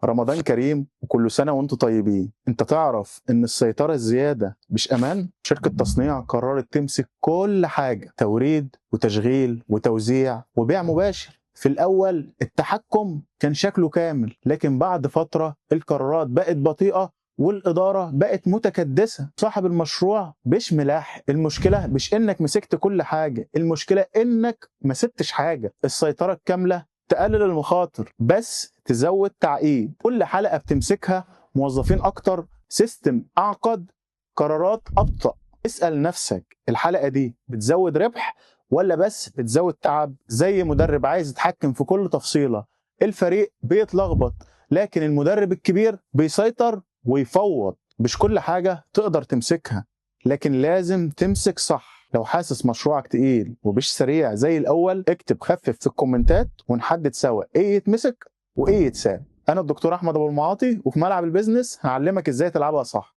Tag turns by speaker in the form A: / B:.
A: رمضان كريم وكل سنة وانتم طيبين. انت تعرف ان السيطرة الزيادة مش امان؟ شركة تصنيع قررت تمسك كل حاجة، توريد وتشغيل وتوزيع وبيع مباشر. في الاول التحكم كان شكله كامل، لكن بعد فترة القرارات بقت بطيئة والإدارة بقت متكدسة. صاحب المشروع مش ملاح. المشكلة مش إنك مسكت كل حاجة، المشكلة إنك ما سبتش حاجة. السيطرة الكاملة تقلل المخاطر بس تزود تعقيد. كل حلقة بتمسكها موظفين أكتر، سيستم أعقد، قرارات أبطأ. اسأل نفسك، الحلقة دي بتزود ربح ولا بس بتزود تعب؟ زي مدرب عايز يتحكم في كل تفصيلة، الفريق بيتلخبط، لكن المدرب الكبير بيسيطر ويفوض. مش كل حاجة تقدر تمسكها، لكن لازم تمسك صح. لو حاسس مشروعك تقيل ومش سريع زي الأول، اكتب خفف في الكومنتات ونحدد سوا ايه يتمسك وايه يتساب. أنا الدكتور أحمد أبو المعاطي، وفي ملعب البيزنس هعلمك ازاي تلعبها صح.